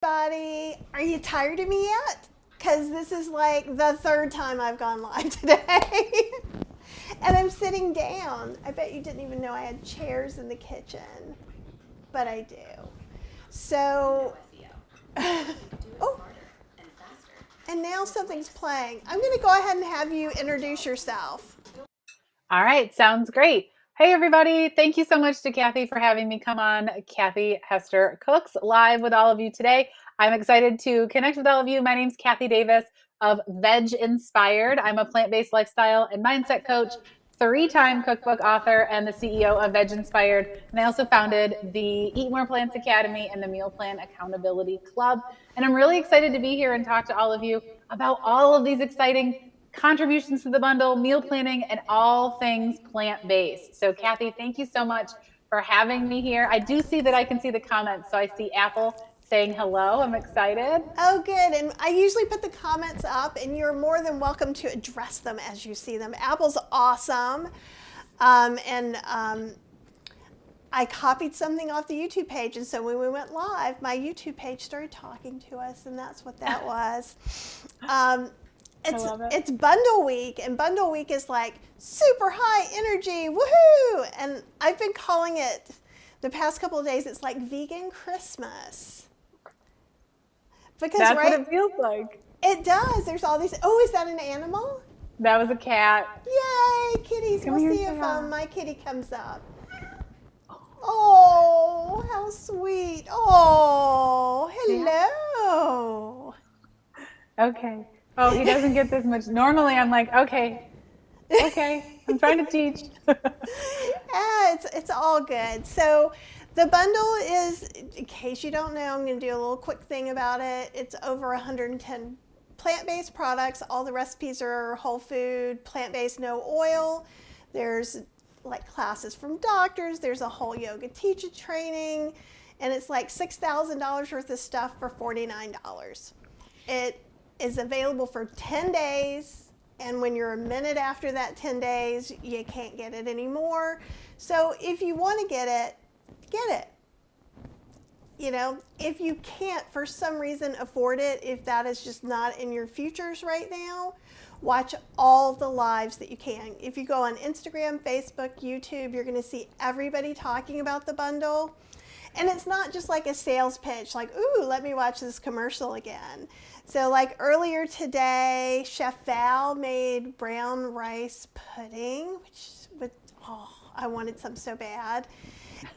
Buddy, are you tired of me yet? Because this is like the third time I've gone live today. And I'm sitting down. I bet you didn't even know I had chairs in the kitchen, but I do. So, oh, and now something's playing. I'm going to go ahead and have you introduce yourself. All right, sounds great. Hey, everybody. Thank you so much to Kathy for having me come on Kathy Hester Cooks live with all of you today. I'm excited to connect with all of you. My name's Kathy Davis of VegInspired. I'm a plant-based lifestyle and mindset coach, three-time cookbook author, and the CEO of VegInspired. And I also founded the Eat More Plants Academy and the Meal Plan Accountability Club. And I'm really excited to be here and talk to all of you about all of these exciting contributions to the bundle, meal planning, and all things plant-based. So Kathy, thank you so much for having me here. I do see that I can see the comments. So I see Apple saying hello. I'm excited. Oh, good. And I usually put the comments up, and you're more than welcome to address them as you see them. Apple's awesome. I copied something off the YouTube page, and so when we went live, my YouTube page started talking to us, and that's what that was. It's bundle week, and bundle week is like super high energy, woohoo! And I've been calling it the past couple of days, it's like vegan Christmas. Because that's what it feels like. It does. There's all these. Oh, is that an animal? That was a cat. Yay, kitties. We'll see if my kitty comes up. Oh, how sweet. Oh, hello. Okay. Oh, he doesn't get this much. Normally I'm like, okay, I'm trying to teach. It's all good. So the bundle is, in case you don't know, I'm going to do a little quick thing about it. It's over 110 plant-based products. All the recipes are whole food, plant-based, no oil. There's like classes from doctors. There's a whole yoga teacher training. And it's like $6,000 worth of stuff for $49. It is available for 10 days. And when you're a minute after that 10 days, you can't get it anymore. So if you want to get it, get it. You know, if you can't for some reason afford it, if that is just not in your futures right now, watch all the lives that you can. If you go on Instagram, Facebook, YouTube, you're going to see everybody talking about the bundle. And it's not just like a sales pitch, like, ooh, let me watch this commercial again. So like earlier today, Chef Val made brown rice pudding, I wanted some so bad.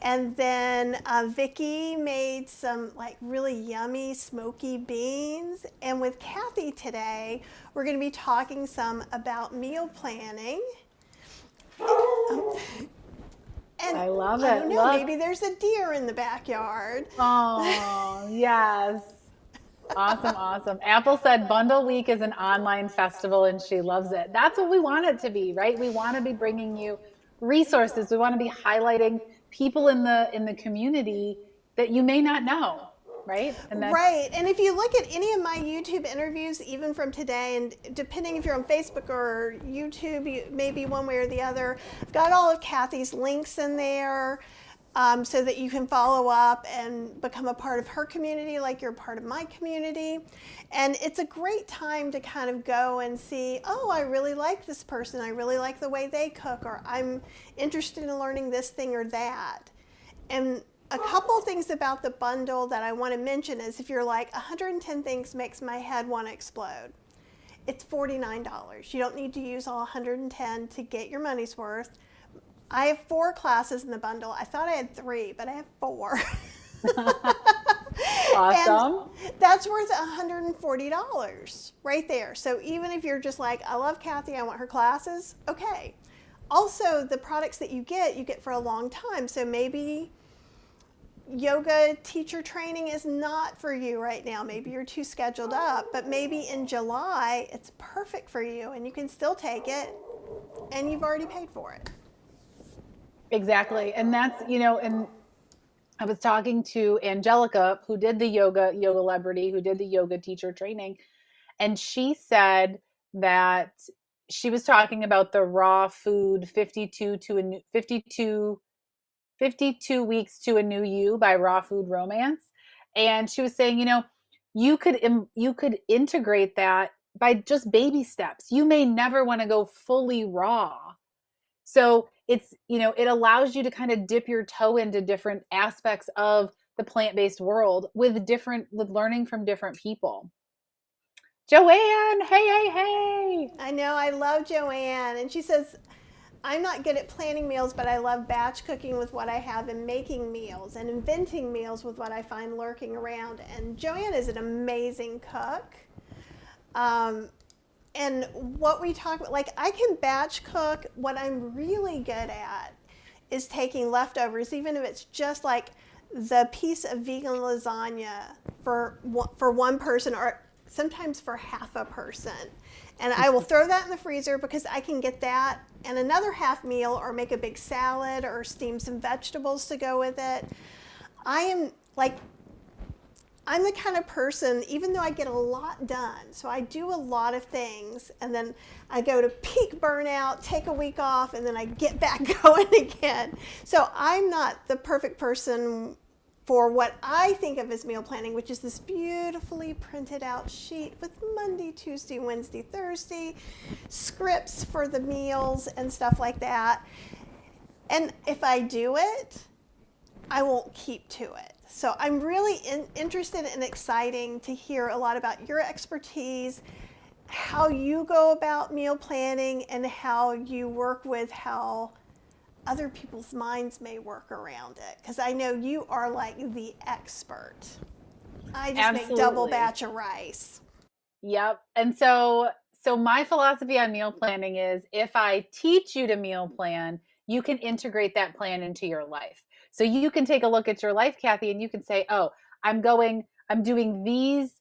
And then Vicki made some like really yummy smoky beans. And with Kathy today, we're going to be talking some about meal planning. And I love it. I don't know, maybe there's a deer in the backyard. Oh, yes. Awesome. Apple said Bundle Week is an online festival and she loves it. That's what we want it to be, right? We want to be bringing you resources. We want to be highlighting people in the community that you may not know, right? Right. And if you look at any of my YouTube interviews, even from today, and depending if you're on Facebook or YouTube, maybe one way or the other, I've got all of Kathy's links in there so that you can follow up and become a part of her community like you're a part of my community. And it's a great time to kind of go and see, oh, I really like this person. I really like the way they cook, or I'm interested in learning this thing or that. And a couple things about the bundle that I want to mention is if you're like, 110 things makes my head want to explode. It's $49. You don't need to use all 110 to get your money's worth. I have 4 classes in the bundle. I thought I had 3, but I have 4. Awesome. And that's worth $140 right there. So even if you're just like, I love Kathy, I want her classes, okay. Also, the products that you get for a long time. So maybe yoga teacher training is not for you right now. Maybe you're too scheduled up, but maybe in July it's perfect for you and you can still take it and you've already paid for it. Exactly. And that's, and I was talking to Angelica, who did the yoga celebrity, who did the yoga teacher training. And she said that she was talking about the raw food 52 weeks to a new you by Raw Food Romance. And she was saying, you could integrate that by just baby steps. You may never want to go fully raw. So it's, it allows you to kind of dip your toe into different aspects of the plant-based world with learning from different people. Joanne, hey. I know, I love Joanne. And she says, I'm not good at planning meals, but I love batch cooking with what I have and making meals and inventing meals with what I find lurking around. And Joanne is an amazing cook. And what we talk about, like, I can batch cook. What I'm really good at is taking leftovers, even if it's just like the piece of vegan lasagna for one person, or sometimes for half a person. And I will throw that in the freezer because I can get that and another half meal, or make a big salad, or steam some vegetables to go with it. I'm the kind of person, even though I get a lot done, so I do a lot of things, and then I go to peak burnout, take a week off, and then I get back going again. So I'm not the perfect person for what I think of as meal planning, which is this beautifully printed out sheet with Monday, Tuesday, Wednesday, Thursday, scripts for the meals and stuff like that. And if I do it, I won't keep to it. So I'm really interested and exciting to hear a lot about your expertise, how you go about meal planning, and how you work with how other people's minds may work around it. Because I know you are like the expert. I just Absolutely. make double batch of rice. Yep. And so my philosophy on meal planning is, if I teach you to meal plan, you can integrate that plan into your life. So you can take a look at your life, Kathy, and you can say, oh, I'm doing these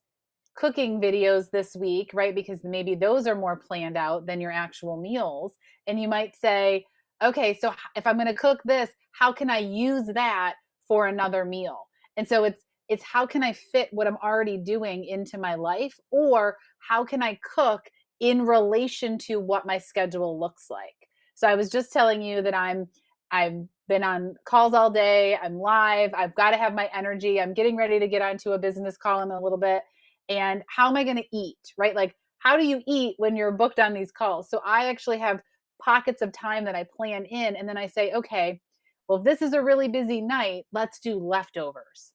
cooking videos this week, right? Because maybe those are more planned out than your actual meals. And you might say, okay, so if I'm going to cook this, how can I use that for another meal? And so it's how can I fit what I'm already doing into my life, or how can I cook in relation to what my schedule looks like? So I was just telling you that I've been on calls all day. I'm live. I've got to have my energy. I'm getting ready to get onto a business call in a little bit. And how am I going to eat, right? Like, how do you eat when you're booked on these calls? So I actually have pockets of time that I plan in, and then I say, okay, well, if this is a really busy night, let's do leftovers.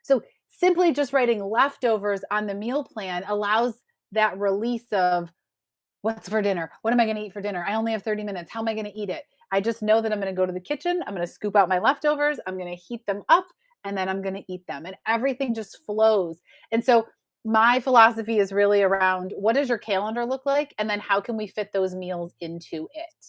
So simply just writing leftovers on the meal plan allows that release of, what's for dinner? What am I going to eat for dinner? I only have 30 minutes. How am I going to eat it? I just know that I'm going to go to the kitchen. I'm going to scoop out my leftovers. I'm going to heat them up, and then I'm going to eat them. And everything just flows. And so my philosophy is really around, what does your calendar look like? And then how can we fit those meals into it?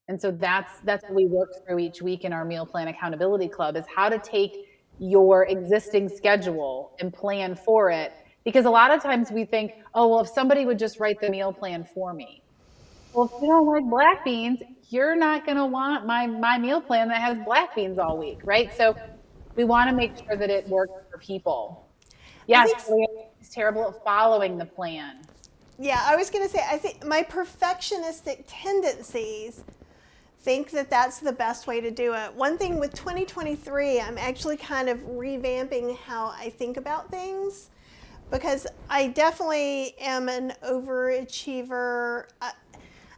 And so that's what we work through each week in our Meal Plan Accountability Club, is how to take your existing schedule and plan for it. Because a lot of times we think, oh, well, if somebody would just write the meal plan for me. Well, if you don't like black beans, you're not going to want my meal plan that has black beans all week, right? So we want to make sure that it works for people. Yes, it's terrible at following the plan. Yeah, I was going to say, I think my perfectionistic tendencies think that that's the best way to do it. One thing with 2023, I'm actually kind of revamping how I think about things, because I definitely am an overachiever.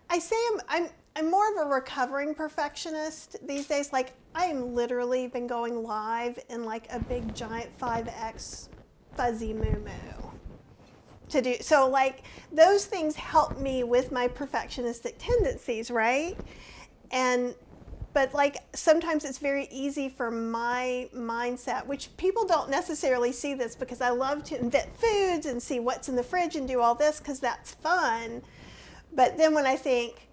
I say I'm more of a recovering perfectionist these days. Like, I am literally been going live in like a big giant 5X fuzzy moo-moo to do. So like, those things help me with my perfectionistic tendencies, right? But like, sometimes it's very easy for my mindset, which people don't necessarily see this, because I love to invent foods and see what's in the fridge and do all this because that's fun. But then when I think,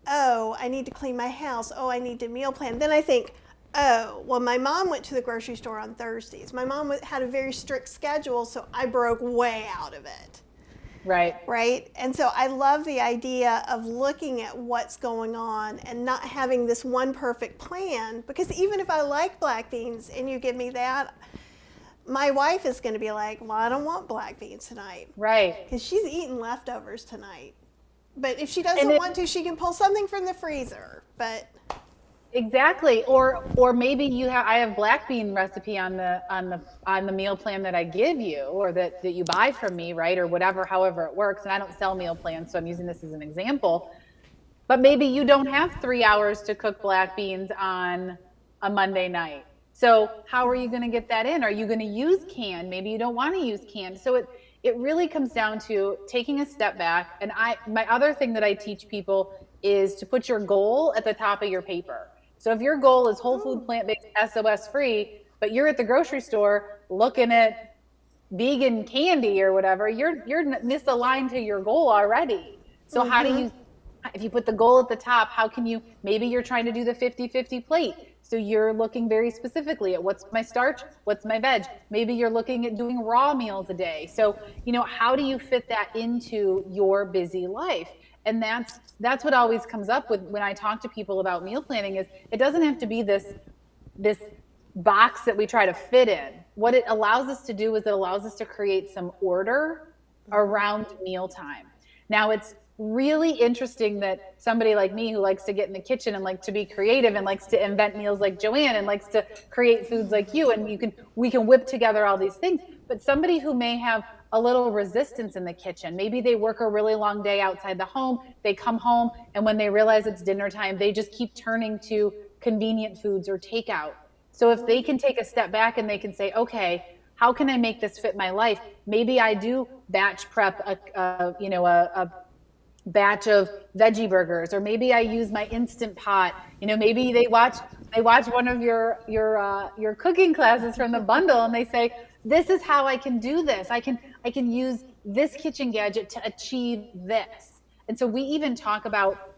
oh, I need to clean my house, oh, I need to meal plan, then I think, oh, well, my mom went to the grocery store on Thursdays. My mom had a very strict schedule, so I broke way out of it. Right. Right? And so I love the idea of looking at what's going on and not having this one perfect plan, because even if I like black beans and you give me that, my wife is going to be like, well, I don't want black beans tonight. Right. Because she's eating leftovers tonight. But if she doesn't want to, she can pull something from the freezer. But Exactly. Or maybe I have black bean recipe on the meal plan that I give you, or that you buy from me, right? Or whatever, however it works. And I don't sell meal plans, so I'm using this as an example. But maybe you don't have 3 hours to cook black beans on a Monday night. So how are you going to get that in? Are you going to use canned? Maybe you don't want to use canned. So it really comes down to taking a step back. And my other thing that I teach people is to put your goal at the top of your paper. So if your goal is whole food Oh. plant-based SOS free, but you're at the grocery store looking at vegan candy or whatever, you're misaligned to your goal already. So how do Mm-hmm. you, if you put the goal at the top, how can you, maybe you're trying to do the 50-50 plate. So you're looking very specifically at what's my starch, what's my veg. Maybe you're looking at doing raw meals a day. So, how do you fit that into your busy life? And that's what always comes up with when I talk to people about meal planning is it doesn't have to be this box that we try to fit in. What it allows us to do is it allows us to create some order around mealtime. Now, it's really interesting that somebody like me who likes to get in the kitchen and like to be creative and likes to invent meals like Joanne and likes to create foods like you, and we can whip together all these things. But somebody who may have a little resistance in the kitchen, maybe they work a really long day outside the home, they come home, and when they realize it's dinner time, they just keep turning to convenient foods or takeout. So if they can take a step back and they can say, okay, how can I make this fit my life? Maybe I do batch prep a batch of veggie burgers, or maybe I use my instant pot. Maybe they watch one of your cooking classes from the bundle, and they say, this is how I can do this. I can use this kitchen gadget to achieve this. And so we even talk about,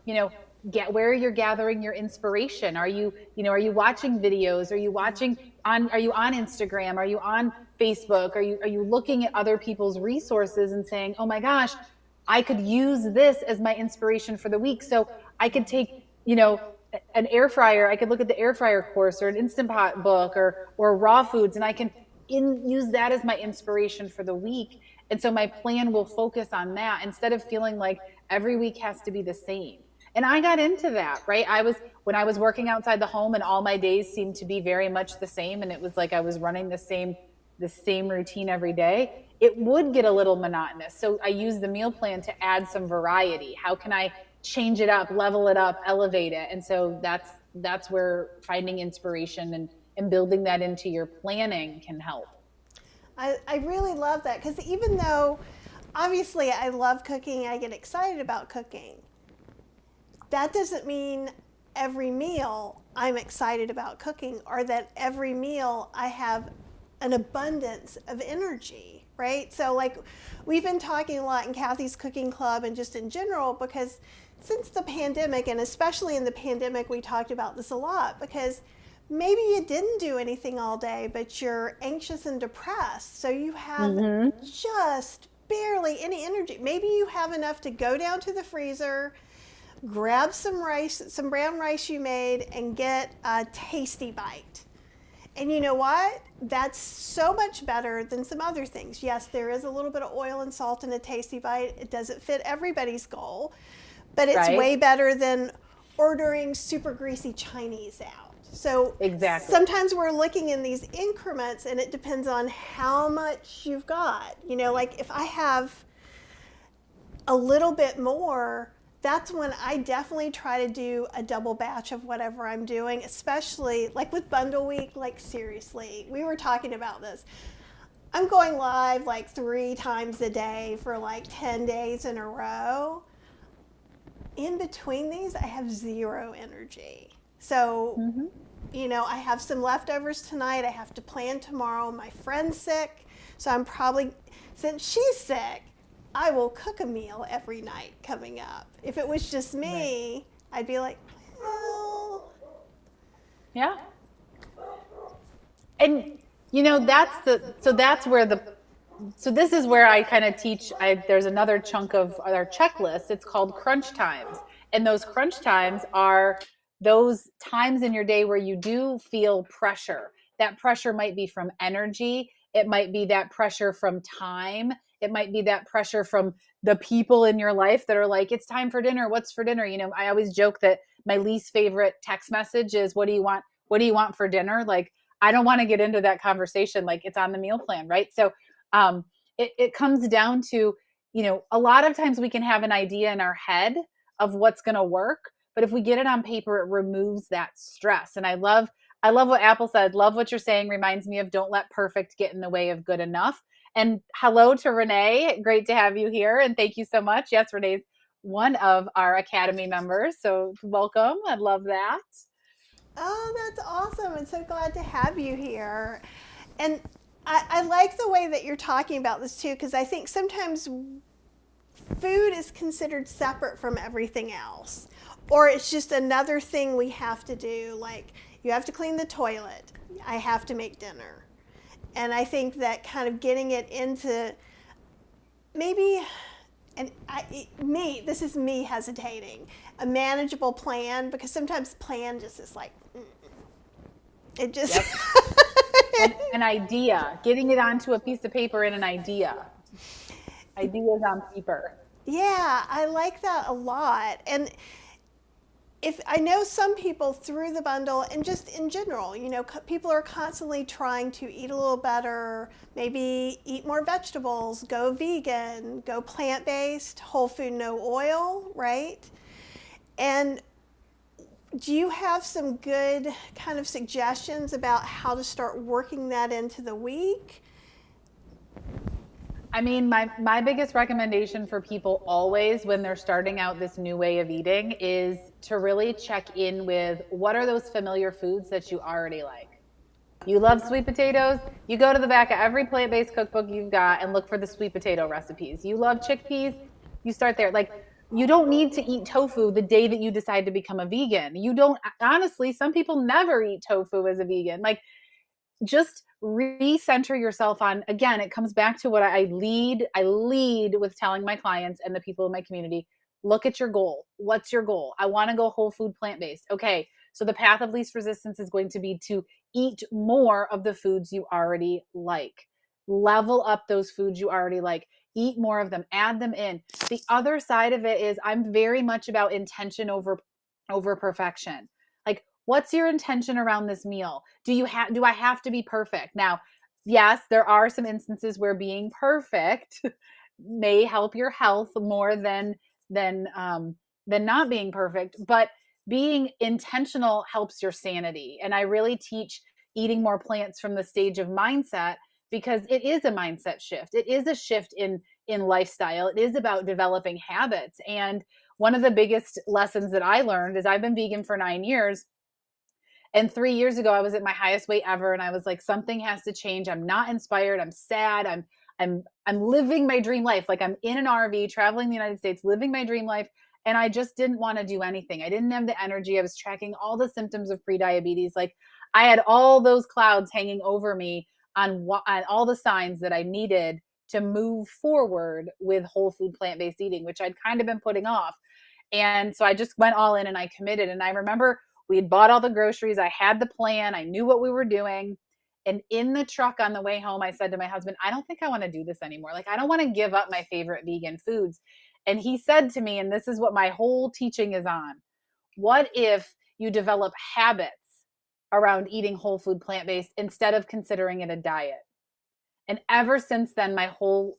get where you're gathering your inspiration. Are you watching videos? Are you on Instagram? Are you on Facebook? Are you looking at other people's resources and saying, oh my gosh, I could use this as my inspiration for the week. So I could take, an air fryer. I could look at the air fryer course or an Instant Pot book or raw foods, and I can use that as my inspiration for the week. And so my plan will focus on that instead of feeling like every week has to be the same. And I got into that, right? When I was working outside the home and all my days seemed to be very much the same, and it was like I was running the same routine every day, it would get a little monotonous. So I use the meal plan to add some variety. How can I change it up, level it up, elevate it? And so that's where finding inspiration and building that into your planning can help. I really love that because even though obviously I love cooking, I get excited about cooking, that doesn't mean every meal I'm excited about cooking or that every meal I have an abundance of energy, right? So, like, we've been talking a lot in Kathy's Cooking Club and just in general because since the pandemic, and especially in the pandemic, we talked about this a lot because maybe you didn't do anything all day, but you're anxious and depressed. So you have just barely any energy. Maybe you have enough to go down to the freezer, grab some rice, some brown rice you made, and get a tasty bite. And you know what? That's so much better than some other things. Yes, there is a little bit of oil and salt in a tasty bite. It doesn't fit everybody's goal, but it's Right? way better than ordering super greasy Chinese out. So Exactly. sometimes we're looking in these increments and it depends on how much you've got. Like if I have a little bit more, that's when I definitely try to do a double batch of whatever I'm doing, especially like with bundle week. Like, seriously, we were talking about this. I'm going live like 3 times a day for like 10 days in a row. In between these, I have zero energy. So, I have some leftovers tonight. I have to plan tomorrow. My friend's sick. So I'm probably, since she's sick, I will cook a meal every night coming up. If it was just me, right, I'd be like, well. Yeah. And this is where I kind of teach. There's another chunk of our checklist. It's called crunch times. And those crunch times are those times in your day where you do feel pressure. That pressure might be from energy. It might be that pressure from time. It might be that pressure from the people in your life that are like, it's time for dinner. What's for dinner? I always joke that my least favorite text message is, what do you want? What do you want for dinner? Like, I don't want to get into that conversation. Like, it's on the meal plan, right? So it comes down to, a lot of times we can have an idea in our head of what's going to work, but if we get it on paper, it removes that stress. And I love what Apple said. Love what you're saying. Reminds me of don't let perfect get in the way of good enough. And hello to Renee. Great to have you here. And thank you so much. Yes, Renee's one of our Academy members. So welcome. I love that. Oh, that's awesome. I'm so glad to have you here. And I like the way that you're talking about this too, because I think sometimes food is considered separate from everything else, or it's just another thing we have to do. Like, you have to clean the toilet, I have to make dinner. And I think that kind of getting it into maybe, this is me hesitating, a manageable plan, because sometimes plan just is like, it just. Yep. An idea, getting it onto a piece of paper in an idea. Ideas on paper. Yeah, I like that a lot. And if I know some people through the bundle, and just in general, people are constantly trying to eat a little better, maybe eat more vegetables, go vegan, go plant-based, whole food, no oil, right? And do you have some good kind of suggestions about how to start working that into the week? I mean, my biggest recommendation for people always when they're starting out this new way of eating is to really check in with, what are those familiar foods that you already like? You love sweet potatoes, you go to the back of every plant-based cookbook you've got and look for the sweet potato recipes. You love chickpeas, you start there. Like, you don't need to eat tofu the day that you decide to become a vegan. You don't, honestly, some people never eat tofu as a vegan. Like, just recenter yourself on, again, it comes back to what I lead with telling my clients and the people in my community, look at your goal. What's your goal? I want to go whole food plant-based. Okay, so the path of least resistance is going to be to eat more of the foods you already like. Level up those foods you already like. Eat more of them, add them in. The other side of it is, I'm very much about intention over perfection. Like, what's your intention around this meal? Do I have to be perfect? Now, yes, there are some instances where being perfect may help your health more than not being perfect, but being intentional helps your sanity. And I really teach eating more plants from the stage of mindset, because it is a mindset shift. It is a shift in lifestyle. It is about developing habits. And one of the biggest lessons that I learned is, I've been vegan for 9 years. And 3 years ago, I was at my highest weight ever. And I was like, something has to change. I'm not inspired. I'm sad. I'm living my dream life. Like, I'm in an RV traveling the United States, living my dream life. And I just didn't want to do anything. I didn't have the energy. I was tracking all the symptoms of prediabetes. Like, I had all those clouds hanging over me on all the signs that I needed to move forward with whole food plant-based eating, which I'd kind of been putting off. And so I just went all in and I committed. And I remember we had bought all the groceries. I had the plan. I knew what we were doing. And in the truck on the way home, I said to my husband, I don't think I want to do this anymore. Like, I don't want to give up my favorite vegan foods. And he said to me, and this is what my whole teaching is on, what if you develop habits around eating whole food plant-based instead of considering it a diet? And ever since then, my whole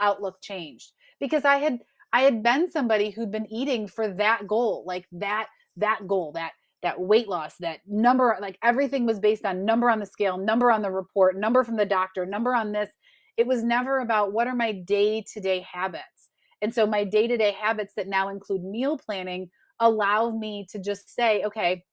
outlook changed, because I had been somebody who'd been eating for that goal, like that goal, that weight loss, that number, like everything was based on number on the scale, number on the report, number from the doctor, number on this. It was never about, what are my day-to-day habits? And so my day-to-day habits that now include meal planning allow me to just say, okay,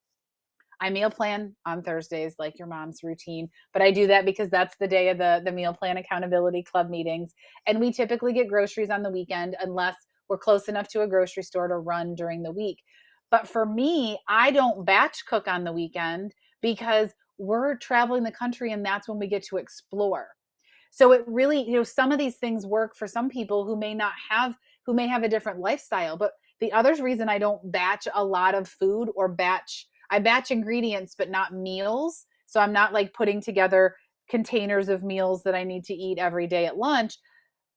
I meal plan on Thursdays, like your mom's routine, but I do that because that's the day of the meal plan accountability club meetings. And we typically get groceries on the weekend, unless we're close enough to a grocery store to run during the week. But for me, I don't batch cook on the weekend, because we're traveling the country and that's when we get to explore. So it really, some of these things work for some people who may have a different lifestyle. But the other reason I don't batch a lot of food, or I batch ingredients, but not meals. So I'm not like putting together containers of meals that I need to eat every day at lunch.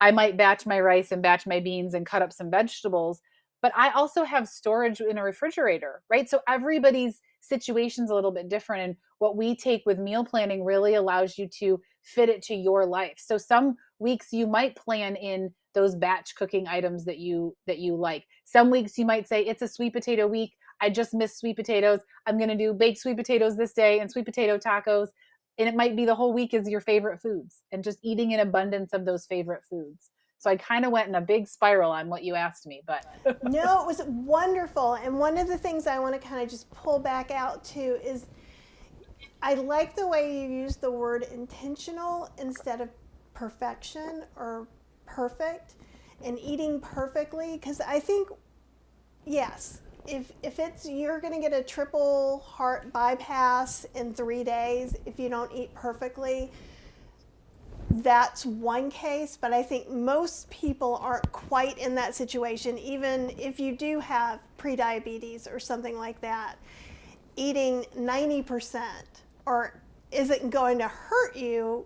I might batch my rice and batch my beans and cut up some vegetables. but I also have storage in a refrigerator, right? So everybody's situation's a little bit different. And what we take with meal planning really allows you to fit it to your life. So some weeks you might plan in those batch cooking items that you like. Some weeks you might say it's a sweet potato week. I just miss sweet potatoes. I'm going to do baked sweet potatoes this day and sweet potato tacos. And it might be the whole week is your favorite foods and just eating an abundance of those favorite foods. So I kind of went in a big spiral on what you asked me, but No, it was wonderful. And one of the things I want to kind of just pull back out to is I like the way you use the word intentional instead of perfection or perfect and eating perfectly. Because I think, yes, if it's you're going to get a triple heart bypass in 3 days if you don't eat perfectly, that's one case. But I think most people aren't quite in that situation. Even if you do have prediabetes or something like that, eating 90% or isn't going to hurt you.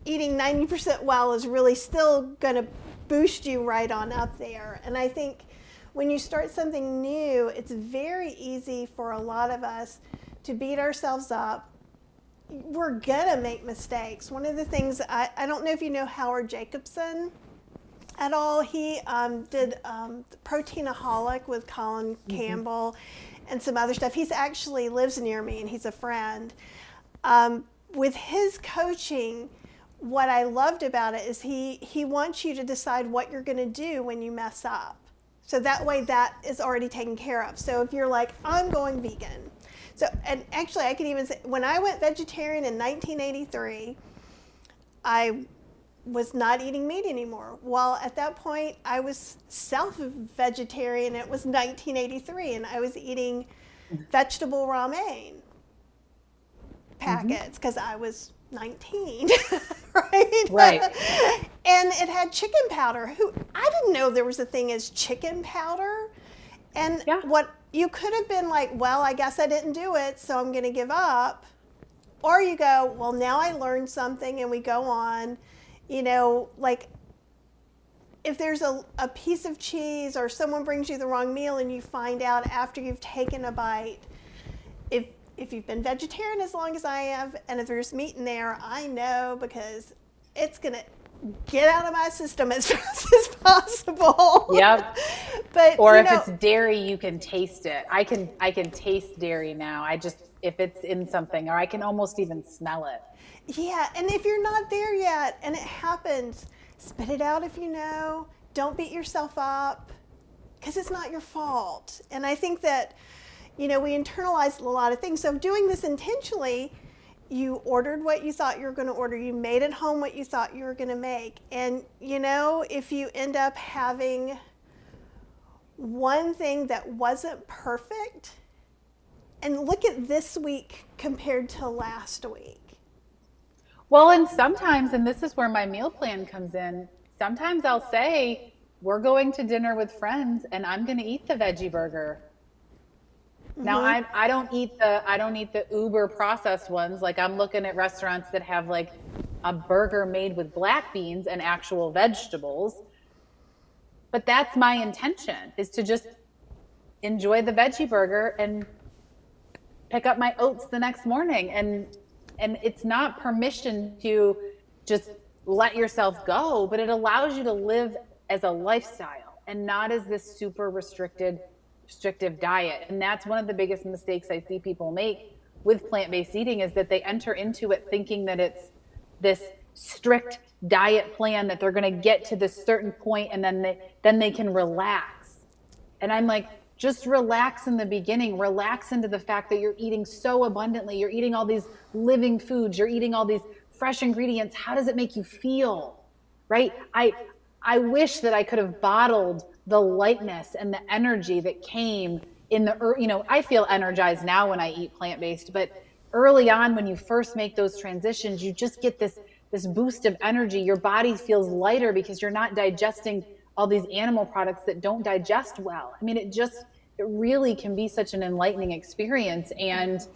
Eating 90% well is really still going to boost you right on up there. And I think when you start something new, it's very easy for a lot of us to beat ourselves up. We're gonna make mistakes. One of the things, I don't know if you know Howard Jacobson at all. He did Proteinaholic with Colin Campbell and some other stuff. He's actually lives near me and he's a friend. With his coaching, what I loved about it is he wants you to decide what you're gonna do when you mess up. So that way that is already taken care of. So if you're like, I'm going vegan. So, and actually I could even say, when I went vegetarian in 1983, I was not eating meat anymore. Well, at that point I was self-vegetarian. It was 1983 and I was eating vegetable ramen packets because I was 19, right? Right. And it had chicken powder. I didn't know there was a thing as chicken powder. And what you could have been like, well, I guess I didn't do it, so I'm going to give up. Or you go, well, now I learned something, and we go on. You know, like if there's a piece of cheese or someone brings you the wrong meal and you find out after you've taken a bite, if you've been vegetarian as long as I have, and if there's meat in there, I know because it's going to get out of my system as fast as possible. Yep. But or if it's dairy, you can taste it. I can taste dairy now. If it's in something, or I can almost even smell it. Yeah, and if you're not there yet and it happens, spit it out if you know. Don't beat yourself up because it's not your fault. And I think that, we internalize a lot of things. So doing this intentionally, you ordered what you thought you were going to order. You made at home what you thought you were going to make. And, if you end up having one thing that wasn't perfect, and look at this week compared to last week. Well, and sometimes, and this is where my meal plan comes in, sometimes I'll say, we're going to dinner with friends and I'm going to eat the veggie burger. Now I don't eat the uber processed ones. Like I'm looking at restaurants that have like a burger made with black beans and actual vegetables. But that's my intention, is to just enjoy the veggie burger and pick up my oats the next morning. And it's not permission to just let yourself go, but it allows you to live as a lifestyle and not as this super restrictive diet. And that's one of the biggest mistakes I see people make with plant-based eating, is that they enter into it thinking that it's this strict diet plan, that they're going to get to this certain point and then they can relax. And I'm like, just relax in the beginning. Relax into the fact that you're eating so abundantly. You're eating all these living foods. You're eating all these fresh ingredients. How does it make you feel? Right? I wish that I could have bottled the lightness and the energy that came in I feel energized now when I eat plant-based, but early on when you first make those transitions, you just get this boost of energy. Your body feels lighter because you're not digesting all these animal products that don't digest well. I mean, it really can be such an enlightening experience. And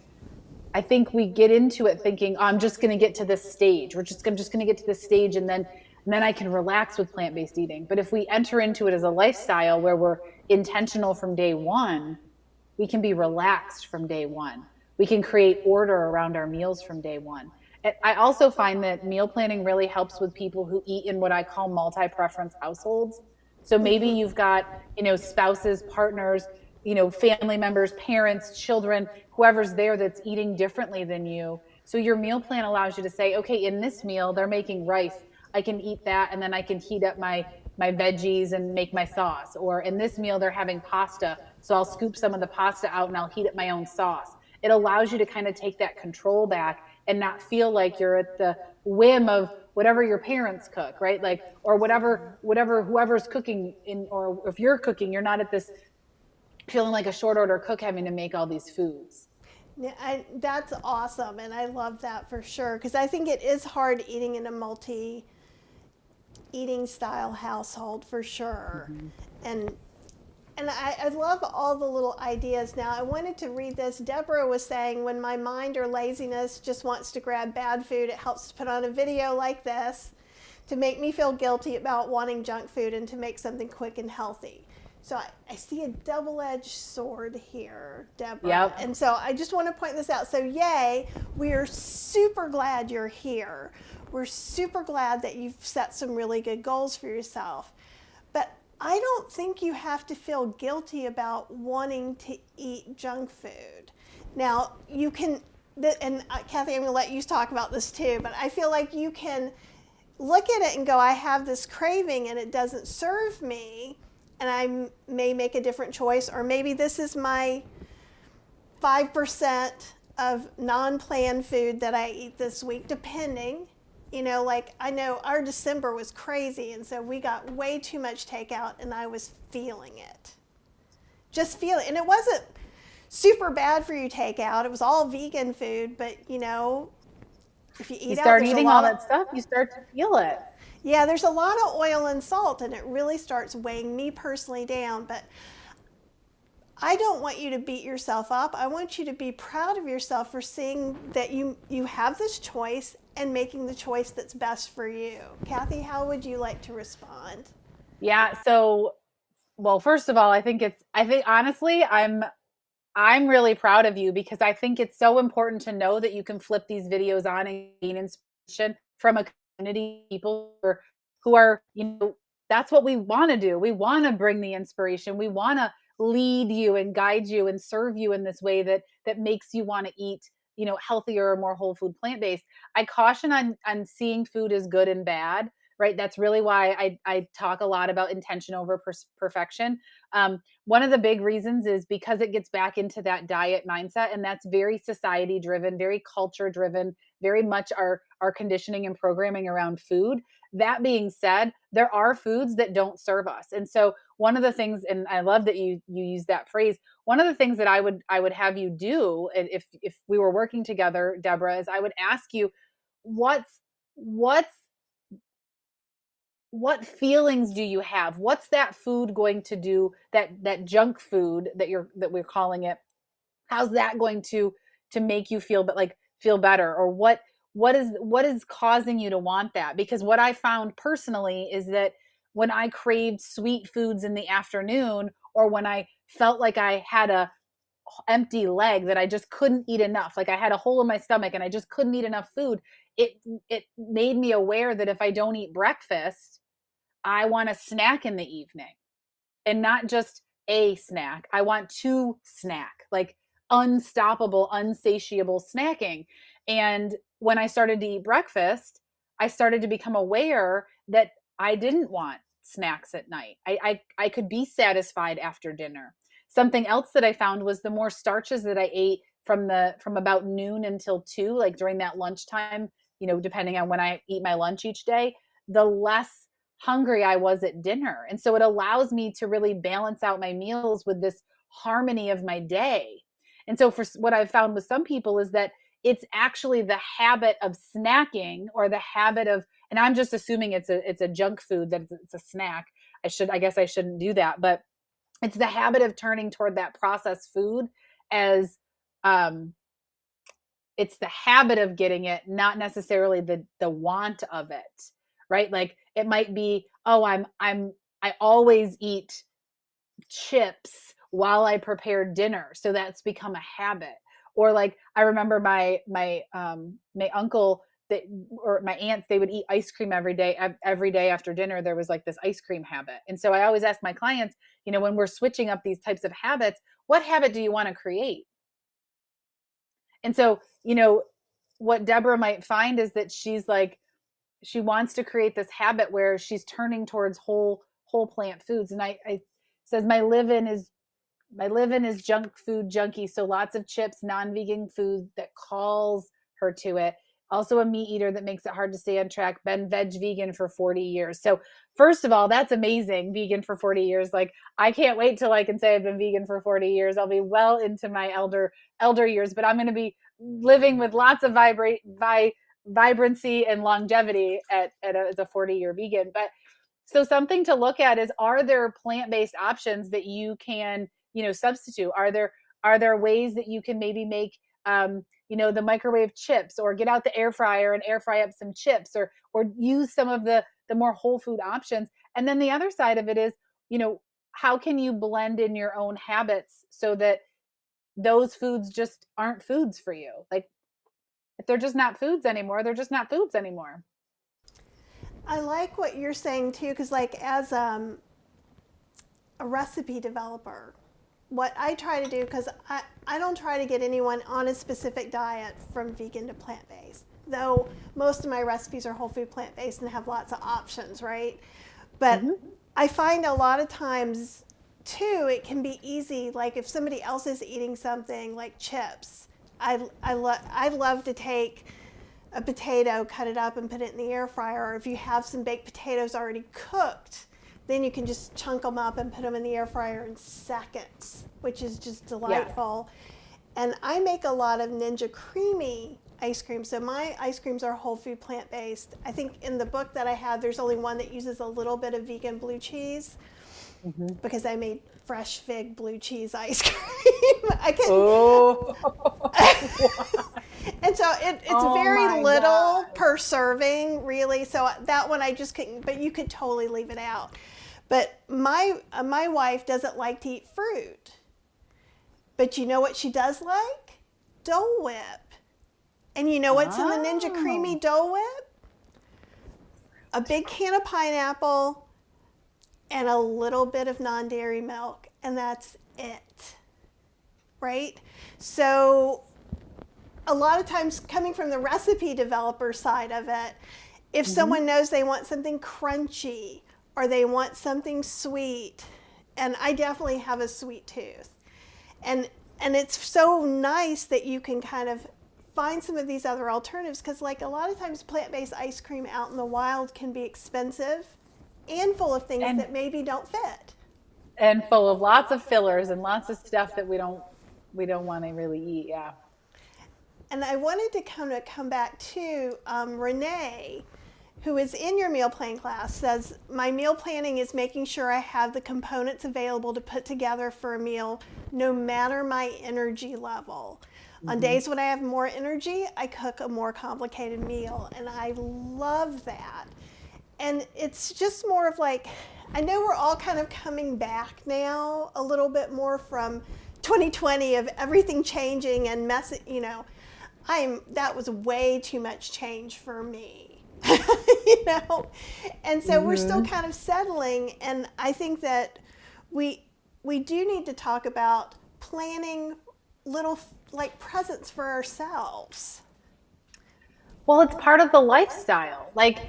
I think we get into it thinking, oh, I'm just going to get to this stage. I'm just going to get to this stage and then and then I can relax with plant-based eating. But if we enter into it as a lifestyle where we're intentional from day one, we can be relaxed from day one. We can create order around our meals from day one. I also find that meal planning really helps with people who eat in what I call multi-preference households. So maybe you've got, spouses, partners, family members, parents, children, whoever's there that's eating differently than you. So your meal plan allows you to say, okay, in this meal, they're making rice. I can eat that, and then I can heat up my veggies and make my sauce. Or in this meal, they're having pasta. So I'll scoop some of the pasta out and I'll heat up my own sauce. It allows you to kind of take that control back and not feel like you're at the whim of whatever your parents cook, right? Like, or whatever whoever's cooking in, or if you're cooking, you're not at this feeling like a short order cook having to make all these foods. Yeah, that's awesome, and I love that for sure because I think it is hard eating in a multi eating style household for sure. Mm-hmm. And I love all the little ideas. Now, I wanted to read this. Deborah was saying, when my mind or laziness just wants to grab bad food, it helps to put on a video like this to make me feel guilty about wanting junk food and to make something quick and healthy. So I see a double-edged sword here, Deborah. Yep. And so I just want to point this out. So yay, we are super glad you're here. We're super glad that you've set some really good goals for yourself. But I don't think you have to feel guilty about wanting to eat junk food. Now, you can, and Kathy, I'm going to let you talk about this too, but I feel like you can look at it and go, I have this craving and it doesn't serve me, and I may make a different choice, or maybe this is my 5% of non-planned food that I eat this week, depending. Like I know our December was crazy, and so we got way too much takeout, and I was feeling it. Just feel it. And it wasn't super bad for you takeout. It was all vegan food, but if you eat You out, start there's eating all that stuff, you start to feel it. Yeah, there's a lot of oil and salt, and it really starts weighing me personally down. But I don't want you to beat yourself up. I want you to be proud of yourself for seeing that you have this choice and making the choice that's best for you. Kathy, how would you like to respond? Yeah. So, well, first of all, I think honestly, I'm really proud of you because I think it's so important to know that you can flip these videos on and gain inspiration from a community of people who are, that's what we want to do. We want to bring the inspiration. We want to lead you and guide you and serve you in this way that makes you want to eat, healthier or more whole food plant-based. I caution on seeing food as good and bad, right? That's really why I talk a lot about intention over perfection. One of the big reasons is because it gets back into that diet mindset, and that's very society driven, very culture driven, very much our conditioning and programming around food. That being said, there are foods that don't serve us. And so one of the things, and I love that you use that phrase, one of the things that I would have you do, and if we were working together, Deborah, is I would ask you, what's what feelings do you have? What's that food going to do, that junk food that we're calling it? How's that going to make you feel, but like feel better? Or what is causing you to want that? Because what I found personally is that when I craved sweet foods in the afternoon, or when I felt like I had a empty leg, that I just couldn't eat enough, like I had a hole in my stomach and I just couldn't eat enough food, it made me aware that if I don't eat breakfast, I want a snack in the evening, and not just a snack. I want to snack, like unstoppable, unsatiable snacking. And when I started to eat breakfast, I started to become aware that I didn't want snacks at night. I could be satisfied after dinner. Something else that I found was the more starches that I ate from about noon until 2, like during that lunchtime, depending on when I eat my lunch each day, the less hungry I was at dinner. And so it allows me to really balance out my meals with this harmony of my day. And so for what I've found with some people is that it's actually the habit of snacking, or the habit of, and I'm just assuming it's a junk food, that it's a snack. I guess I shouldn't do that, but it's the habit of turning toward that processed food as it's the habit of getting it, not necessarily the want of it. right? Like it might be, oh, I always eat chips while I prepare dinner. So that's become a habit. Or like I remember my uncle that, or my aunts, they would eat ice cream every day after dinner. There was like this ice cream habit. And so I always ask my clients, when we're switching up these types of habits, what habit do you want to create? And so, what Deborah might find is that she's like, she wants to create this habit where she's turning towards whole plant foods. And I says my live-in is junk food junkie, so lots of chips, non-vegan food that calls her to it. Also a meat eater that makes it hard to stay on track. Been vegan for 40 years. So first of all, that's amazing. Vegan for 40 years. Like I can't wait till I can say I've been vegan for 40 years. I'll be well into my elder years, but I'm going to be living with lots of vibrancy and longevity as a 40-year vegan. But so something to look at is, are there plant-based options that you can, substitute? Are there ways that you can maybe make, the microwave chips, or get out the air fryer and air fry up some chips, or use some of the more whole food options? And then the other side of it is, how can you blend in your own habits so that those foods just aren't foods for you? Like if they're just not foods anymore, they're just not foods anymore. I like what you're saying too, because like as a recipe developer, what I try to do, because I don't try to get anyone on a specific diet from vegan to plant-based, though most of my recipes are whole food plant-based and have lots of options, right? But I find a lot of times too, it can be easy, like if somebody else is eating something like chips, I love to take a potato, cut it up and put it in the air fryer, or if you have some baked potatoes already cooked, then you can just chunk them up and put them in the air fryer in seconds, which is just delightful. Yeah. And I make a lot of Ninja Creamy ice cream. So my ice creams are whole food plant-based. I think in the book that I have, there's only one that uses a little bit of vegan blue cheese, because I made fresh fig blue cheese ice cream. I can. Oh. And so it's very little per serving, really. So that one I just couldn't, but you could totally leave it out. But my wife doesn't like to eat fruit. But you know what she does like? Dole Whip. And you know what's in the Ninja Creamy Dole Whip? A big can of pineapple and a little bit of non-dairy milk. And that's it. Right? So a lot of times, coming from the recipe developer side of it, if someone knows they want something crunchy or they want something sweet, and I definitely have a sweet tooth, and it's so nice that you can kind of find some of these other alternatives, because like a lot of times plant-based ice cream out in the wild can be expensive and full of things that maybe don't fit. And full of lots of fillers and lots of stuff that we don't want to really eat, yeah. And I wanted to come back to Renee, who is in your meal plan class, says, my meal planning is making sure I have the components available to put together for a meal, no matter my energy level. On days when I have more energy, I cook a more complicated meal, and I love that. And it's just more of like, I know we're all kind of coming back now a little bit more from 2020 of everything changing and messy, that was way too much change for me, and so we're still kind of settling. And I think that we do need to talk about planning little like presents for ourselves. Well, it's part of the lifestyle. Like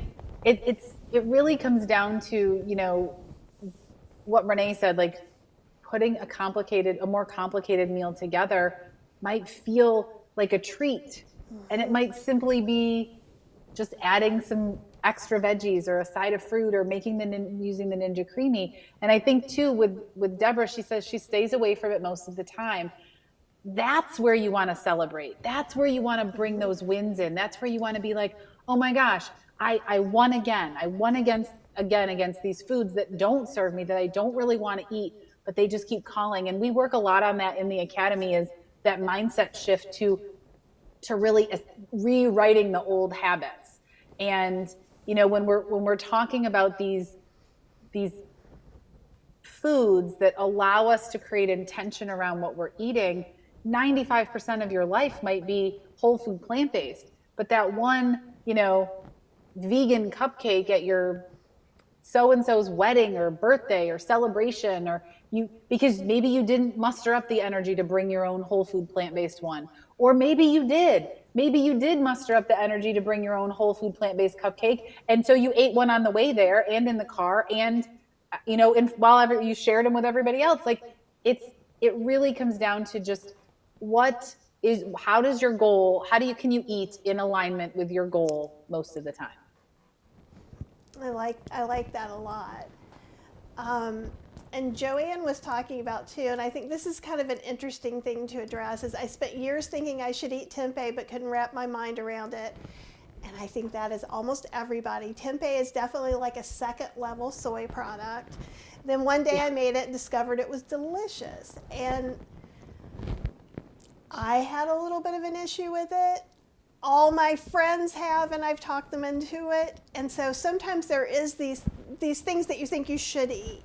it really comes down to, what Renee said, like putting a more complicated meal together might feel like a treat. And it might simply be just adding some extra veggies or a side of fruit, or using the Ninja Creamy. And I think too, with Deborah, she says she stays away from it most of the time. That's where you want to celebrate. That's where you want to bring those wins in. That's where you want to be like, oh my gosh, I won again. I won against these foods that don't serve me, that I don't really want to eat, but they just keep calling. And we work a lot on that in the academy, is that mindset shift to really rewriting the old habits. And when we're talking about these foods that allow us to create intention around what we're eating, 95% of your life might be whole food plant-based. But that one, vegan cupcake at your so and so's wedding or birthday or celebration, or because maybe you didn't muster up the energy to bring your own whole food plant-based one, or maybe you did muster up the energy to bring your own whole food plant-based cupcake, and so you ate one on the way there and in the car, and and while you shared them with everybody else. Like, it really comes down to just how does your goal, can you eat in alignment with your goal most of the time. I like that a lot. And Joanne was talking about too, and I think this is kind of an interesting thing to address, is I spent years thinking I should eat tempeh but couldn't wrap my mind around it. And I think that is almost everybody. Tempeh is definitely like a second level soy product. Then one day I made it and discovered it was delicious. And I had a little bit of an issue with it. All my friends have, and I've talked them into it. And so sometimes there is these things that you think you should eat,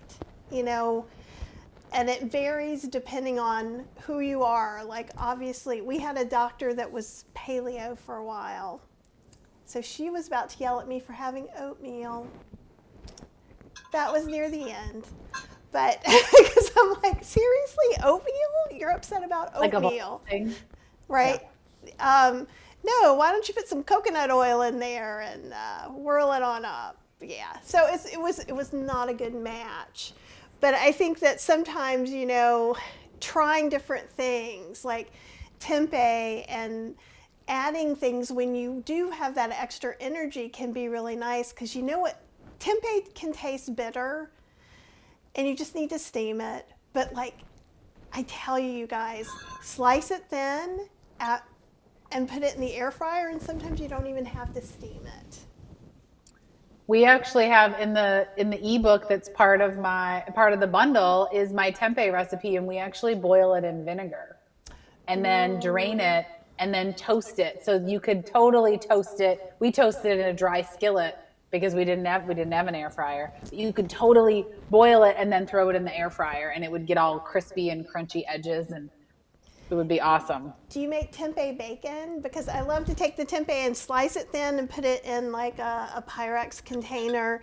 and it varies depending on who you are. Like, obviously, we had a doctor that was paleo for a while. So she was about to yell at me for having oatmeal. That was near the end. But because I'm like, seriously, oatmeal? You're upset about oatmeal, right? Yeah. No, why don't you put some coconut oil in there and whirl it on up? Yeah, so it was not a good match. But I think that sometimes, trying different things like tempeh and adding things when you do have that extra energy can be really nice, because what? Tempeh can taste bitter, and you just need to steam it. But I tell you guys, slice it thin and put it in the air fryer, and sometimes you don't even have to steam it. We actually have in the ebook that's part of the bundle is my tempeh recipe, and we actually boil it in vinegar and then drain it and then toast it. So you could totally toast it. We toasted it in a dry skillet because we didn't have an air fryer. But you could totally boil it and then throw it in the air fryer, and it would get all crispy and crunchy edges, and it would be awesome. Do you make tempeh bacon? Because I love to take the tempeh and slice it thin and put it in like a Pyrex container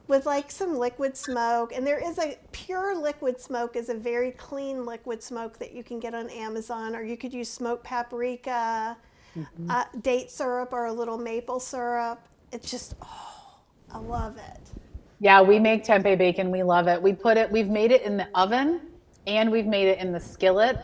with some liquid smoke. And there is a pure liquid smoke, is a very clean liquid smoke that you can get on Amazon, or you could use smoked paprika, date syrup, or a little maple syrup. It's just, I love it. Yeah, we make tempeh bacon. We love it. We've made it in the oven, and we've made it in the skillet.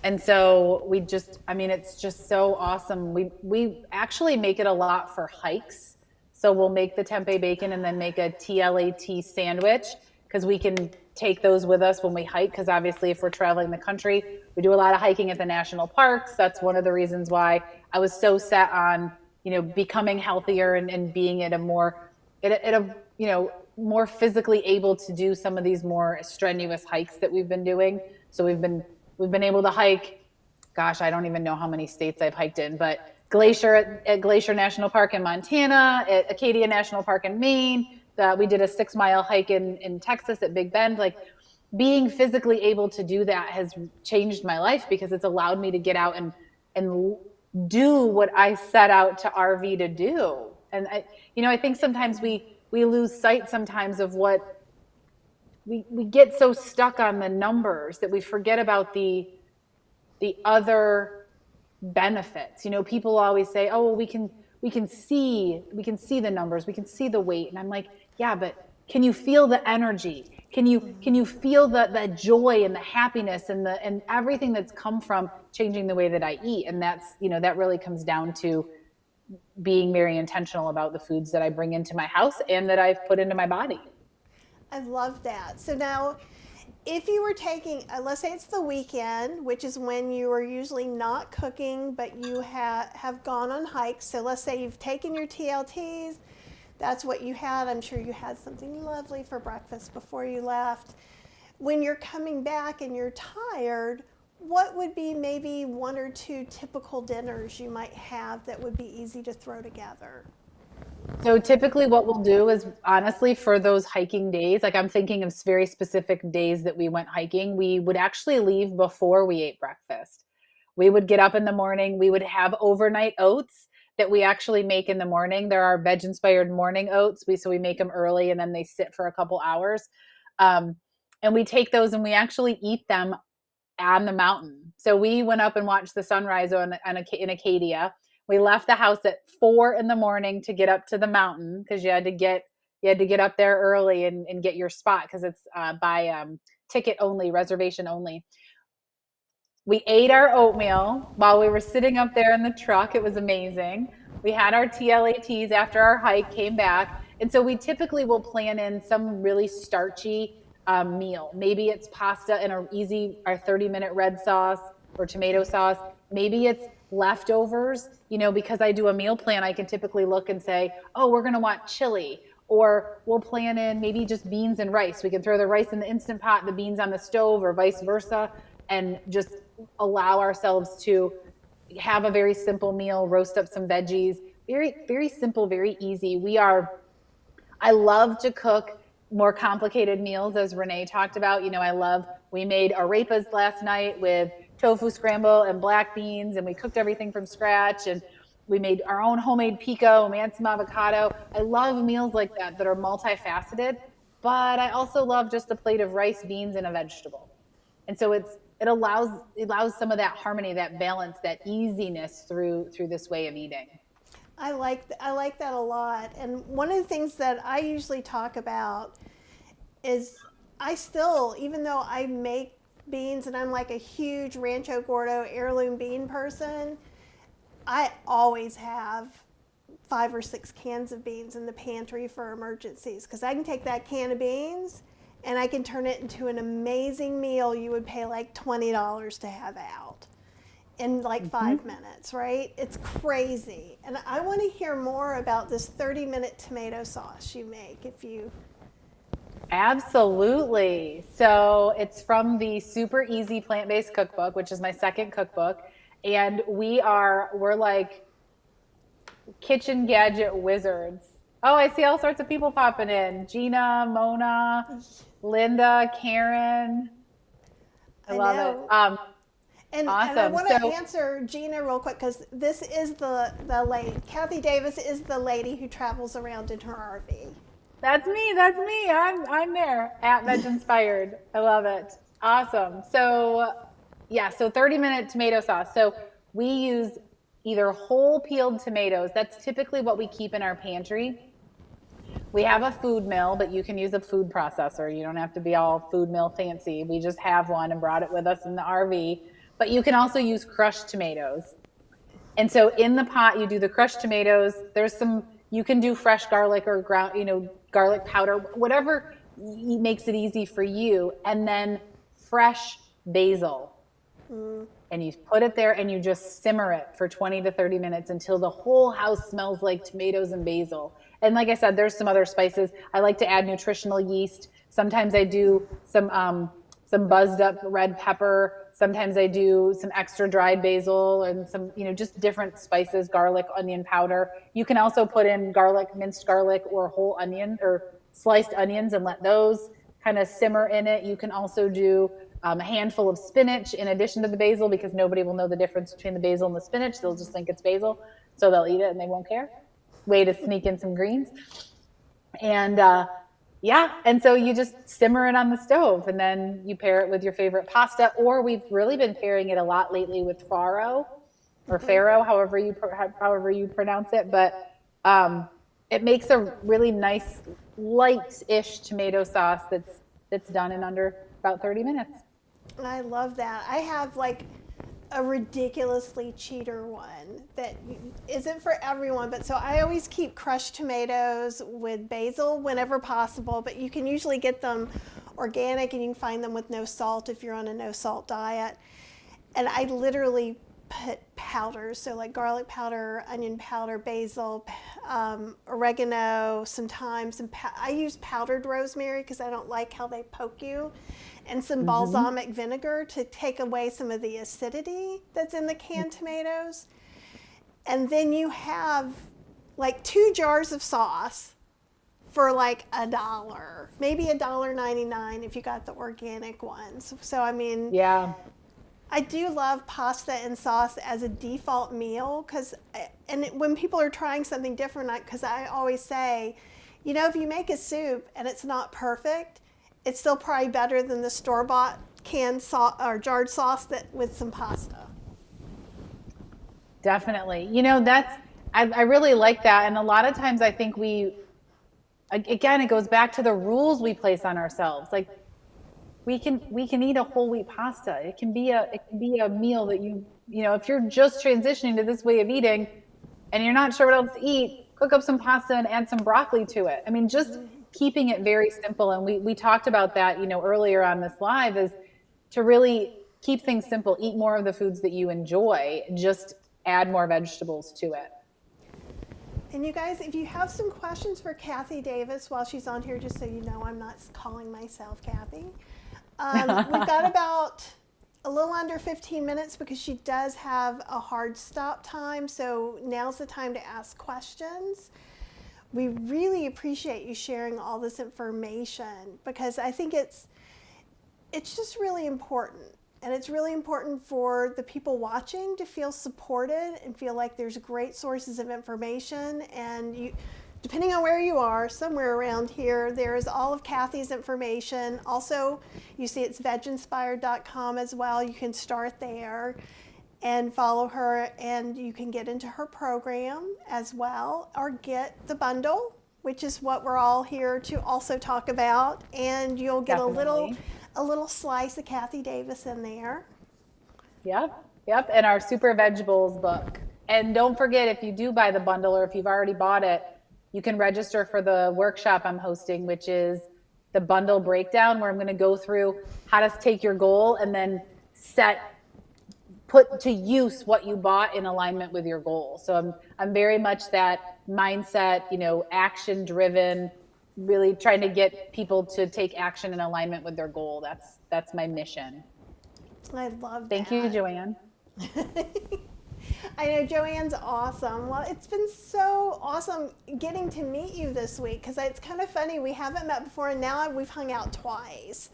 And so it's just so awesome. We actually make it a lot for hikes. So we'll make the tempeh bacon and then make a TLAT sandwich, because we can take those with us when we hike. Because obviously, if we're traveling the country, we do a lot of hiking at the national parks. That's one of the reasons why I was so set on, becoming healthier and being at a more physically able to do some of these more strenuous hikes that we've been doing. So we've been able to hike, gosh, I don't even know how many states I've hiked in, but at Glacier National Park in Montana, at Acadia National Park in Maine, we did a 6-mile hike in Texas at Big Bend. Like, being physically able to do that has changed my life, because it's allowed me to get out and do what I set out to RV to do. And I think sometimes we lose sight sometimes of what we get so stuck on the numbers that we forget about the other benefits. People always say, "Oh, well, we can see the numbers, we can see the weight," and I'm like, yeah, but can you feel the energy? Can you feel the joy and the happiness and everything that's come from changing the way that I eat? And that's that really comes down to being very intentional about the foods that I bring into my house and that I've put into my body. I love that. So now, if you were taking, let's say it's the weekend, which is when you are usually not cooking, but you have gone on hikes. So let's say you've taken your TLTs, that's what you had. I'm sure you had something lovely for breakfast before you left. When you're coming back and you're tired, what would be maybe 1 or 2 typical dinners you might have that would be easy to throw together? So typically what we'll do is honestly for those hiking days, like I'm thinking of very specific days that we went hiking, we would actually leave before we ate breakfast. We would get up in the morning, we would have overnight oats that we actually make in the morning. There are veg inspired morning oats. So we make them early and then they sit for a couple hours. Um, and we take those and we actually eat them on the mountain. So we went up and watched the sunrise in Acadia. We left the house at 4 in the morning to get up to the mountain because you had to get up there early and get your spot because it's by ticket only, reservation only. We ate our oatmeal while we were sitting up there in the truck. It was amazing. We had our TLATs after our hike, came back. And so we typically will plan in some really starchy meal. Maybe it's pasta in our 30-minute red sauce or tomato sauce. Maybe it's leftovers. Because I do a meal plan, I can typically look and say, oh, we're going to want chili. Or we'll plan in maybe just beans and rice. We can throw the rice in the Instant Pot, the beans on the stove, or vice versa, and just allow ourselves to have a very simple meal, roast up some veggies. Very, very simple, very easy. I love to cook more complicated meals, as Renee talked about. We made arepas last night with tofu scramble and black beans, and we cooked everything from scratch. And we made our own homemade pico, we had some avocado. I love meals like that are multifaceted, but I also love just a plate of rice, beans, and a vegetable. And so it allows some of that harmony, that balance, that easiness through this way of eating. I like that a lot. And one of the things that I usually talk about is I still, even though I make beans and I'm like a huge Rancho Gordo heirloom bean person, I always have 5 or 6 cans of beans in the pantry for emergencies because I can take that can of beans and I can turn it into an amazing meal you would pay like $20 to have out in like 5 minutes, right? It's crazy. And I want to hear more about this 30-minute tomato sauce you make if you. Absolutely. So it's from the Super Easy Plant-Based Cookbook, which is my second cookbook. And we're like kitchen gadget wizards. Oh, I see all sorts of people popping in. Gina, Mona, Linda, Karen. I love it. Know. And I Awesome. want to answer Gina real quick because this is the lady. Kathy Davis is the lady who travels around in her RV. That's me. That's me. I'm there at VegInspired. I love it. Awesome. So 30-minute tomato sauce. So we use either whole peeled tomatoes. That's typically what we keep in our pantry. We have a food mill, but you can use a food processor. You don't have to be all food mill fancy. We just have one and brought it with us in the RV. But you can also use crushed tomatoes. And so in the pot, you do the crushed tomatoes. You can do fresh garlic or garlic powder, whatever makes it easy for you. And then fresh basil. And you put it there and you just simmer it for 20 to 30 minutes until the whole house smells like tomatoes and basil. And like I said, there's some other spices. I like to add nutritional yeast. Sometimes I do some buzzed up red pepper. Sometimes I do some extra dried basil and some, just different spices, garlic, onion powder. You can also put in minced garlic or whole onion or sliced onions and let those kind of simmer in it. You can also do a handful of spinach in addition to the basil because nobody will know the difference between the basil and the spinach. They'll just think it's basil. So they'll eat it and they won't care. Way to sneak in some greens. And and so you just simmer it on the stove and then you pair it with your favorite pasta, or we've really been pairing it a lot lately with farro or farro, however you pronounce it. But it makes a really nice light-ish tomato sauce that's done in under about 30 minutes. I love that. I have like a ridiculously cheater one that isn't for everyone, but so I always keep crushed tomatoes with basil whenever possible, but you can usually get them organic and you can find them with no salt if you're on a no salt diet. And I literally put powders, so like garlic powder, onion powder, basil, oregano, some thyme, I use powdered rosemary because I don't like how they poke you, and some balsamic vinegar to take away some of the acidity that's in the canned tomatoes. And then you have like 2 jars of sauce for like $1, maybe $1.99 if you got the organic ones. So I mean, Yeah. I do love pasta and sauce as a default meal because, and when people are trying something different, because I always say, you know, if you make a soup and it's not perfect, it's still probably better than the store-bought canned sauce or jarred sauce that with some pasta. Definitely. You know, I really like that. And a lot of times I think again, it goes back to the rules we place on ourselves. Like we can eat a whole wheat pasta. It can be a meal that if you're just transitioning to this way of eating and you're not sure what else to eat, cook up some pasta and add some broccoli to it. I mean, just keeping it very simple. And we talked about that, earlier on this live, is to really keep things simple. Eat more of the foods that you enjoy. Just add more vegetables to it. And you guys, if you have some questions for Kathy Davis while she's on here, just so you know, I'm not calling myself Kathy. We've got about a little under 15 minutes because she does have a hard stop time. So now's the time to ask questions. We really appreciate you sharing all this information because I think it's just really important. And it's really important for the people watching to feel supported and feel like there's great sources of information. And you, depending on where you are, somewhere around here, there is all of Kathy's information. Also, you see it's VegInspired.com as well. You can start there and follow her, and you can get into her program as well, or get the bundle, which is what we're all here to also talk about. And you'll get Definitely. a little slice of Kathy Davis in there. Yep. And our Super Vegetables book. And don't forget, if you do buy the bundle or if you've already bought it, you can register for the workshop I'm hosting, which is the bundle breakdown, where I'm going to go through how to take your goal and then put to use what you bought in alignment with your goal. So I'm very much that mindset, action driven, really trying to get people to take action in alignment with their goal. That's my mission. I love that. Thank you, Joanne. I know Joanne's awesome. Well, it's been so awesome getting to meet you this week because it's kind of funny. We haven't met before, and now we've hung out twice.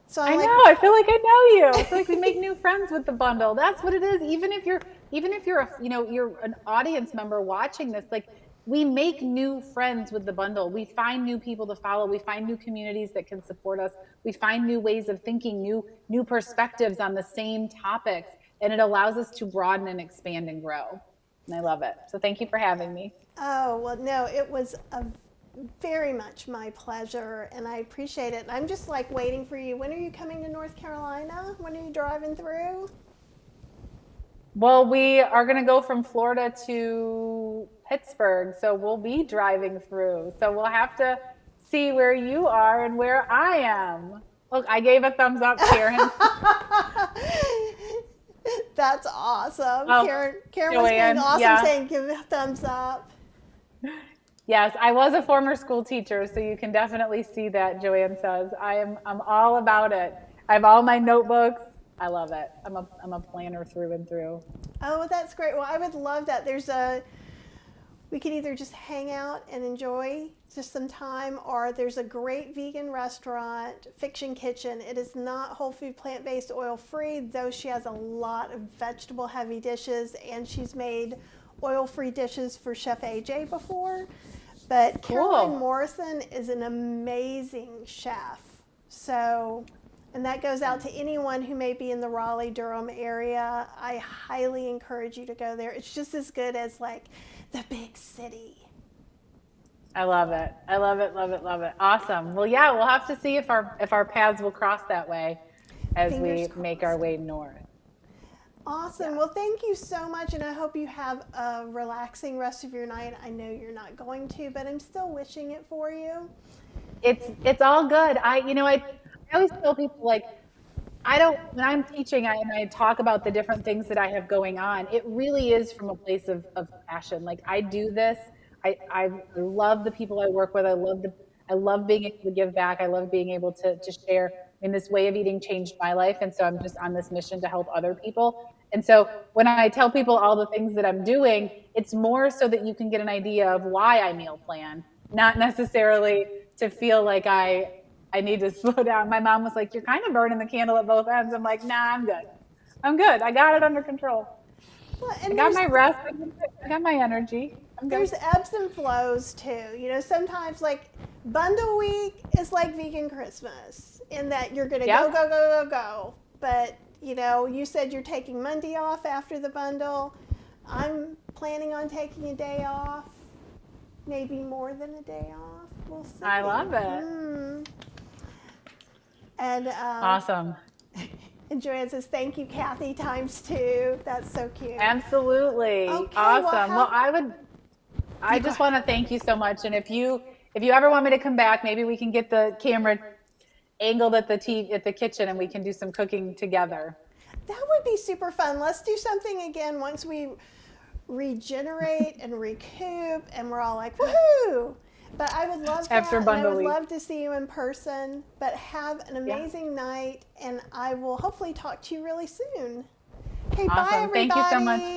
So I know. I feel like I know you. I feel like we make new friends with the bundle. That's what it is. Even if you're you're an audience member watching this, like, we make new friends with the bundle. We find new people to follow. We find new communities that can support us. We find new ways of thinking, new perspectives on the same topics, and it allows us to broaden and expand and grow. And I love it. So thank you for having me. Oh, well, no, it was very much my pleasure, and I appreciate it. I'm just like waiting for you. When are you coming to North Carolina? When are you driving through? Well, we are going to go from Florida to Pittsburgh, so we'll be driving through. So we'll have to see where you are and where I am. Look, I gave a thumbs up, Karen. That's awesome. Oh, Karen was Joanne, being awesome, yeah. saying give a thumbs up. Yes, I was a former school teacher, so you can definitely see that, Joanne says. I'm all about it. I have all my notebooks. I love it. I'm a planner through and through. Oh, that's great. Well, I would love that. We could either just hang out and enjoy just some time, or there's a great vegan restaurant, Fiction Kitchen. It is not Whole-Food Plant-Based Oil-Free, though she has a lot of vegetable-heavy dishes, and she's made oil-free dishes for Chef AJ before. But Cool. Caroline Morrison is an amazing chef. So, and that goes out to anyone who may be in the Raleigh-Durham area. I highly encourage you to go there. It's just as good as like the big city. I love it. I love it, love it, love it. Awesome. Well, yeah, we'll have to see if our paths will cross that way as Fingers we make our way north. Awesome. Yeah. Well, thank you so much, and I hope you have a relaxing rest of your night. I know you're not going to, but I'm still wishing it for you. It's all good. I always tell people, like, when I'm teaching and I talk about the different things that I have going on, it really is from a place of passion. Like, I do this. I love the people I work with. I love being able to give back. I love being able to share. In this way of eating changed my life. And so I'm just on this mission to help other people. And so when I tell people all the things that I'm doing, it's more so that you can get an idea of why I meal plan, not necessarily to feel like I need to slow down. My mom was like, "You're kind of burning the candle at both ends." I'm like, "Nah, I'm good. I'm good. I got it under control. Well, I and got my rest. I got my energy. I'm good." there's ebbs and flows too. You know, sometimes like bundle week is like vegan Christmas in that you're gonna Yep. go. But you know, you said you're taking Monday off after the bundle. I'm planning on taking a day off, maybe more than a day off. We'll see. I love it. And Awesome. and Joanne says, "Thank you, Kathy, ×2." That's so cute. Absolutely. Okay, Awesome. Well, well, I just want to thank you so much. And if you ever want me to come back, maybe we can get the camera angled at the kitchen and we can do some cooking together. That would be super fun. Let's do something again once we regenerate and recoup and we're all like, woohoo! But I would love that. After And bundle I would week. love to see you in person. But have an amazing night, and I will hopefully talk to you really soon. Okay, bye Awesome. everybody. Thank you so much.